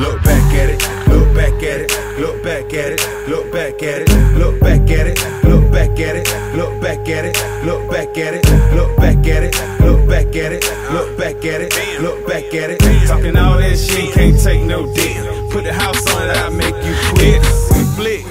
Look back at it, look back at it, look back at it, look back at it, look back at it, look back at it, look back at it, look back at it, look back at it, look back at it, look back at it, look back at it. Talking all that shit, can't take no dick. Put the house on it, I'll make you quit. Flick.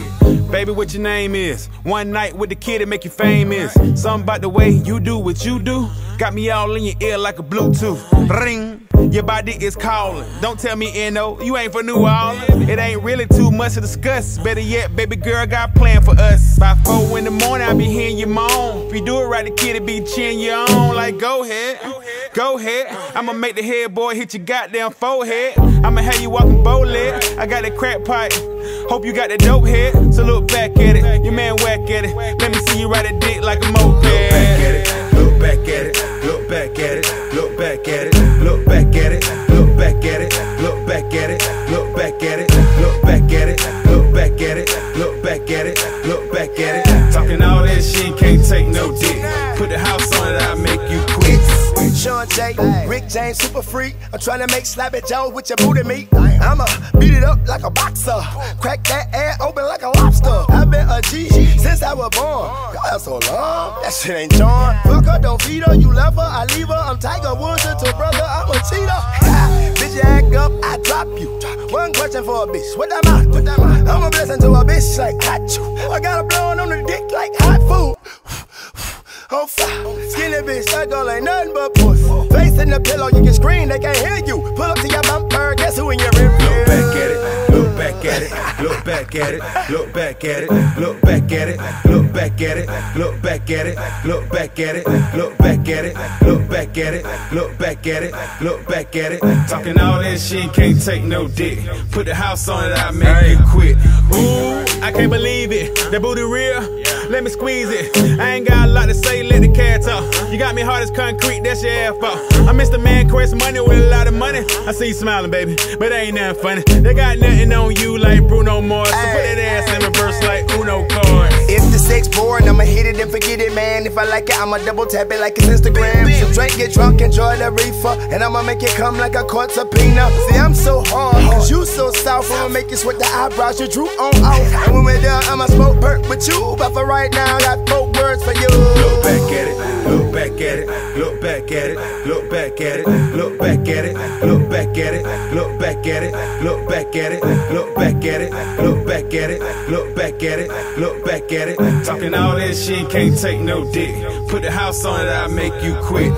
Baby, what your name is? One night with the kid that make you famous. Something about the way you do what you do got me all in your ear like a Bluetooth. Ring, your body is calling. Don't tell me N.O., you ain't for New Orleans. It ain't really too much to discuss. Better yet, baby girl got a plan for us. By 4 in the morning, I be hearing you moan. If you do it right, the kid will be cheering you on. Like, go ahead, go ahead. I'ma make the head boy hit your goddamn forehead. I'ma have you walking bow-leg. I got that crack pipe. Hope you got that dope head. So look back at it, your man whack at it. Let me see you ride a dick like a moped. Look back at it, look back at it, look back at it, look back at it, look back at it, look back at it, look back at it, look back at it, look back at it, look back at it, look back at it. Talking all that shit, can't take no dick. Put the house on it, I'll make you quit. Sean J, Rick James, super freak. I'm trying to make Slappy Joe with your booty meat. I'ma beat it up like a boxer. Crack that air open like a lobster. I've been a G since I was born. God, so long, that shit ain't John. Fuck her, don't feed her, you love her, I leave her. I'm Tiger Woods, to brother, I'm a cheater. Bitch, you act up, I drop you. One question for a bitch, what that mind? I'm a blessing to a bitch like hot you. I got a blowing on the dick like hot food. On fire, skinny bitch, that girl ain't nothing but puss. Face in the pillow, you can scream, they can't hear you. Pull up to your bumper, guess who in your rear view? Look back at it, look back at it, look back at it, look back at it, look back at it, look back at it, look back at it, look back at it, look back at it, look back at it, look back at it, look back at it. Talking all that shit, can't take no dick. Put the house on it, I'll make you quit. Ooh, I can't believe it, that booty real, let me squeeze it. I ain't got a lot to say, let the cat talk. You got me hard as concrete, that's your ass fault. I miss the man Chris Money with a lot of money. I see you smiling, baby, but ain't nothing funny. They got nothing on you like Bruno Mars, so put that ass in reverse like Uno cards. If the sex boring, I'ma hit it and forget it, man. If I like it, I'ma double tap it like it's Instagram. So drink, get drunk, enjoy the reefer, and I'ma make it come like a court subpoena. See, I'm so hard, cause you so soft. I'ma make you sweat the eyebrows you drew on off. And when we're done, I'ma smoke perk with you. But for right now, I got 4 words for you. Look back at it, look back at it, look back at it, look back at it, look back at it, look back at it, look back at it, look back at it, look back at it, look back at it, look back at it, look back at it. Talking all that shit, can't take no dick. Put the house on it, I'll make you quit.